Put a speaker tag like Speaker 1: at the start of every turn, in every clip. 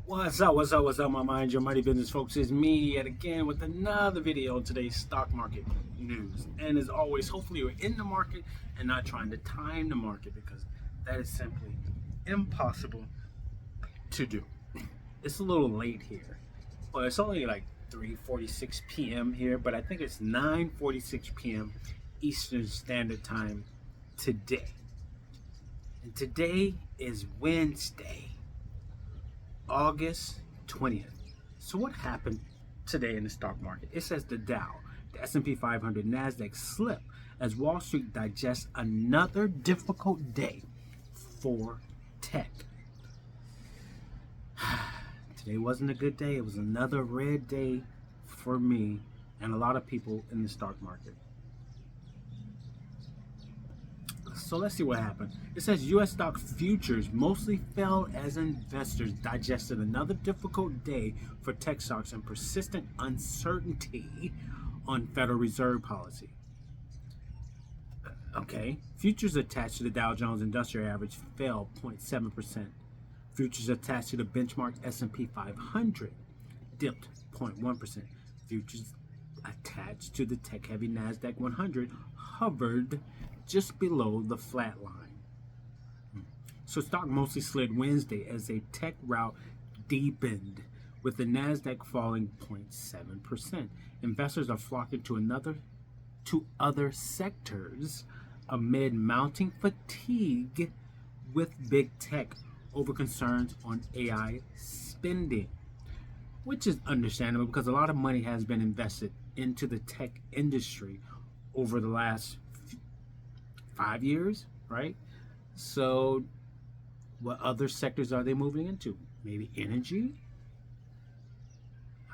Speaker 1: What's up, my Mind Your Money business folks? It's me yet again with another video on today's stock market news. And as always, hopefully you're in the market and not trying to time the market, because that is simply impossible to do. It's a little late here. Well, it's only like 3:46 p.m. here, but I think it's 9:46 p.m. Eastern Standard Time today. And today is Wednesday, August 20th. So what happened today in the stock market? It says the Dow, the S&P 500, NASDAQ slip as Wall Street digests another difficult day for tech. Today wasn't a good day. It was another red day for me and a lot of people in the stock market. So let's see what happened. It says U.S. stock futures mostly fell as investors digested another difficult day for tech stocks and persistent uncertainty on Federal Reserve policy. Okay, futures attached to the Dow Jones Industrial Average fell 0.7%. Futures attached to the benchmark S&P 500 dipped 0.1%. Futures attached to the tech-heavy NASDAQ 100 hovered just below the flat line. So stock mostly slid Wednesday as a tech rout deepened, with the NASDAQ falling 0.7%. Investors are flocking to other sectors amid mounting fatigue with big tech over concerns on AI spending, which is understandable because a lot of money has been invested into the tech industry over the last 5 years, right? So what other sectors are they moving into? Maybe energy?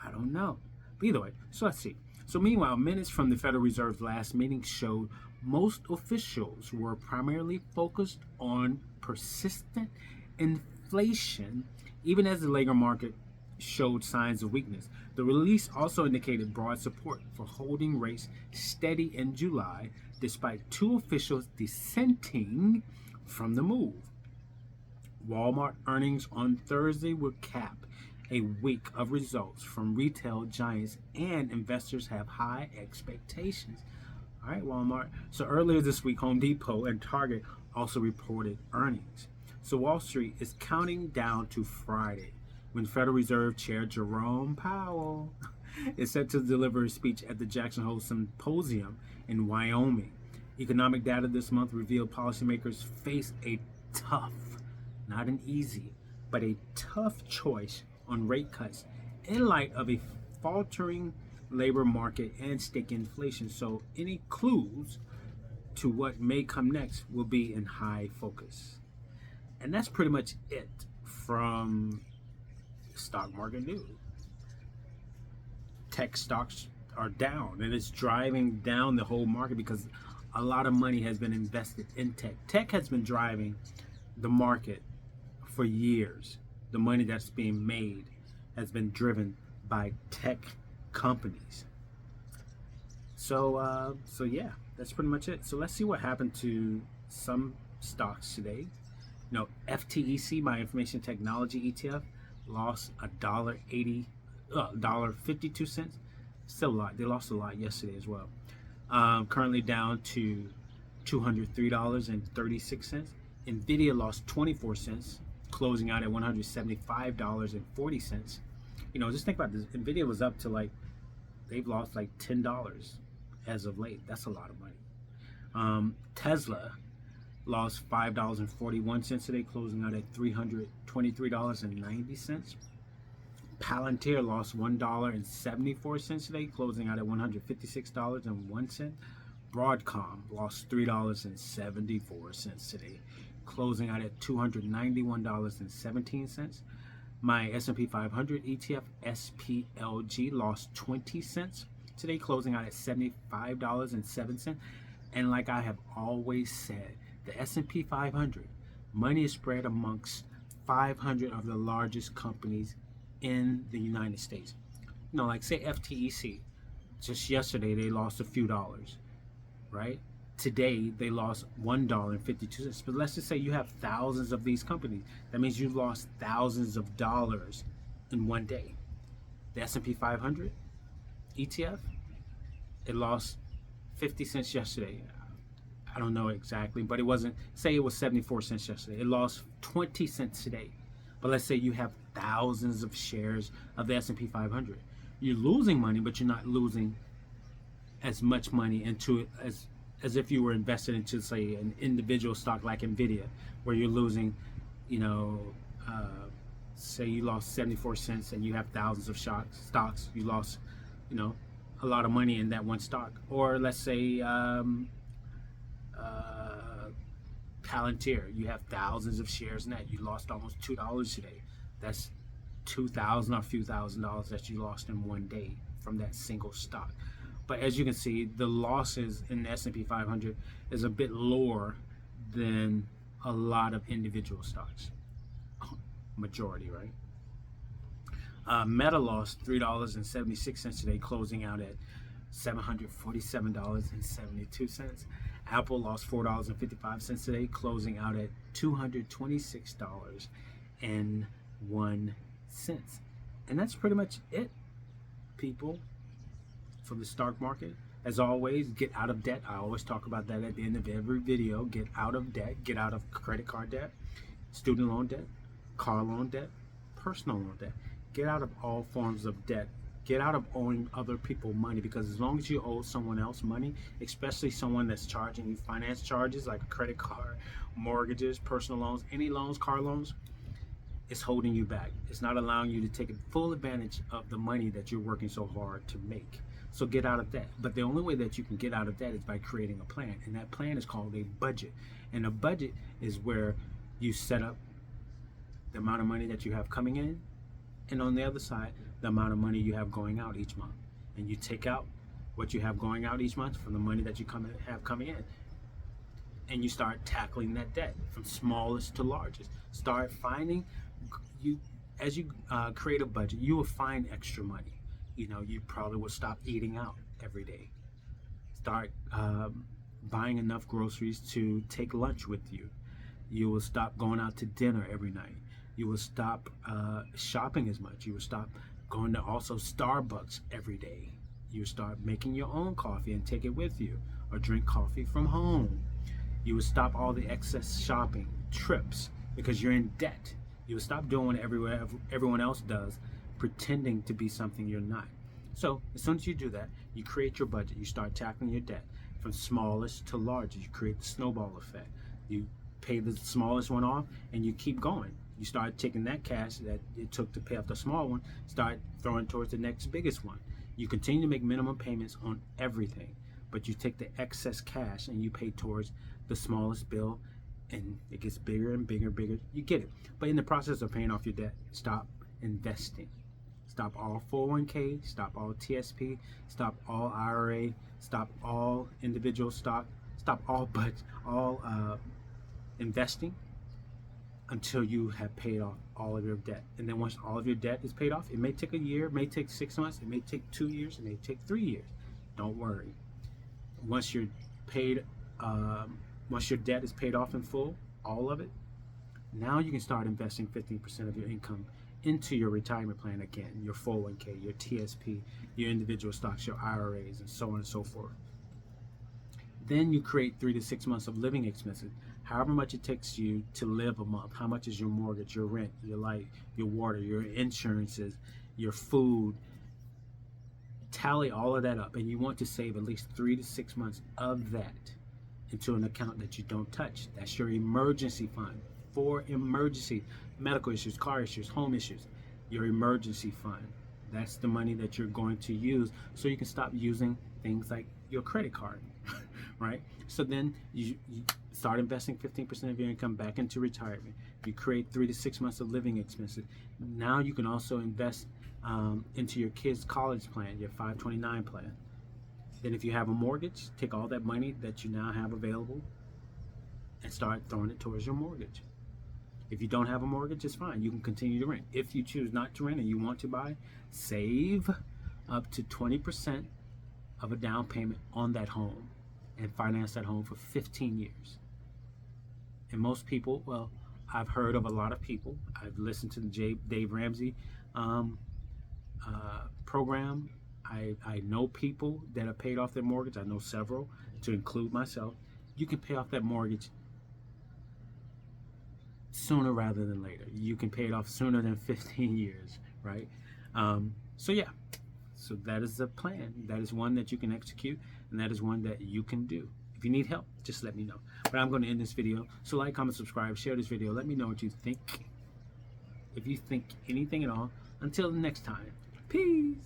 Speaker 1: I don't know. But either way, so let's see. So meanwhile, minutes from the Federal Reserve's last meeting showed most officials were primarily focused on persistent inflation, even as the labor market showed signs of weakness. The release also indicated broad support for holding rates steady in July, despite two officials dissenting from the move. Walmart earnings on Thursday will cap a week of results from retail giants, and investors have high expectations. All right, Walmart. So earlier this week, Home Depot and Target also reported earnings. So Wall Street is counting down to Friday, when Federal Reserve Chair Jerome Powell is set to deliver a speech at the Jackson Hole Symposium in Wyoming. Economic data this month revealed policymakers face a tough, not an easy, but a tough choice on rate cuts in light of a faltering labor market and sticky inflation. So any clues to what may come next will be in high focus. And that's pretty much it from stock market news. Tech stocks are down, and it's driving down the whole market because a lot of money has been invested in tech. Tech has been driving the market for years. The money that's being made has been driven by tech companies. So yeah, that's pretty much it. So let's see what happened to some stocks today. FTEC, my Information Technology ETF, lost $1.52. Still a lot. They lost a lot yesterday as well. Currently down to $203.36. Nvidia lost 24 cents, closing out at $175.40. Just think about this. Nvidia was up to they've lost like $10 as of late. That's a lot of money. Tesla lost $5.41 today, closing out at $323.90. Palantir lost $1.74 today, closing out at $156.01. Broadcom lost $3.74 today, closing out at $291.17. My S&P 500 ETF, SPLG, lost 20 cents today, closing out at $75.07. And like I have always said, the S&P 500, money is spread amongst 500 of the largest companies in the United States. Like say FTEC, just yesterday they lost a few dollars, right? Today they lost $1.52. But let's just say you have thousands of these companies. That means you lost thousands of dollars in one day. The S&P 500 ETF, it lost 50 cents yesterday. I don't know exactly, but it wasn't, say it was 74 cents yesterday. It lost 20 cents today. But let's say you have thousands of shares of the S&P 500. You're losing money, but you're not losing as much money into it as if you were invested into, say, an individual stock like Nvidia, where you're losing, you know, say you lost 74 cents and you have thousands of stocks. You lost, you know, a lot of money in that one stock. Or let's say Palantir, you have thousands of shares in that. You lost almost $2 today. That's $2,000 or a few $1,000s that you lost in one day from that single stock. But as you can see, the losses in the S&P 500 is a bit lower than a lot of individual stocks. Majority, right? Meta lost $3.76 today, closing out at $747.72. Apple lost $4.55 today, closing out at $226.01. And that's pretty much it, people, for the stock market. As always, get out of debt. I always talk about that at the end of every video. Get out of debt. Get out of credit card debt, student loan debt, car loan debt, personal loan debt. Get out of all forms of debt. Get out of owing other people money, because as long as you owe someone else money, especially someone that's charging you finance charges like a credit card, mortgages, personal loans, any loans, car loans, it's holding you back. It's not allowing you to take full advantage of the money that you're working so hard to make. So get out of debt. But the only way that you can get out of debt is by creating a plan. And that plan is called a budget. And a budget is where you set up the amount of money that you have coming in, and on the other side, the amount of money you have going out each month. And you take out what you have going out each month from the money that you have coming in. And you start tackling that debt from smallest to largest. Start finding, as you create a budget, you will find extra money. You know, you probably will stop eating out every day. Start buying enough groceries to take lunch with you. You will stop going out to dinner every night. You will stop shopping as much. You will stop going to also Starbucks every day. You will start making your own coffee and take it with you, or drink coffee from home. You will stop all the excess shopping, trips, because you're in debt. You will stop doing what everyone else does, pretending to be something you're not. So as soon as you do that, you create your budget. You start tackling your debt from smallest to largest. You create the snowball effect. You pay the smallest one off, and you keep going. You start taking that cash that it took to pay off the small one, start throwing towards the next biggest one. You continue to make minimum payments on everything, but you take the excess cash and you pay towards the smallest bill, and it gets bigger and bigger and bigger. You get it. But in the process of paying off your debt, stop investing. Stop all 401k, stop all TSP, stop all IRA, stop all individual stock, stop all investing until you have paid off all of your debt. And then once all of your debt is paid off, it may take a year, it may take 6 months, it may take 2 years, it may take 3 years. Don't worry. Once you're paid, once your debt is paid off in full, all of it, now you can start investing 15% of your income into your retirement plan again, your 401k, your TSP, your individual stocks, your IRAs, and so on and so forth. Then you create 3 to 6 months of living expenses. However much it takes you to live a month. How much is your mortgage, your rent, your light, your water, your insurances, your food? Tally all of that up, and you want to save at least 3 to 6 months of that into an account that you don't touch. That's your emergency fund for emergency, medical issues, car issues, home issues. Your emergency fund. That's the money that you're going to use so you can stop using things like your credit card, right? So then you start investing 15% of your income back into retirement. You create 3 to 6 months of living expenses. Now you can also invest into your kids' college plan, your 529 plan. Then if you have a mortgage, take all that money that you now have available and start throwing it towards your mortgage. If you don't have a mortgage, it's fine. You can continue to rent. If you choose not to rent and you want to buy, save up to 20% of a down payment on that home and finance that home for 15 years. And most people, well, I've heard of a lot of people. I've listened to the Dave Ramsey um, program. I know people that have paid off their mortgage. I know several, to include myself. You can pay off that mortgage sooner rather than later. You can pay it off sooner than 15 years, right? So yeah, so that is the plan. That is one that you can execute, and that is one that you can do. If you need help, just let me know. But I'm going to end this video. So like, comment, subscribe, share this video. Let me know what you think. If you think anything at all. Until the next time, peace.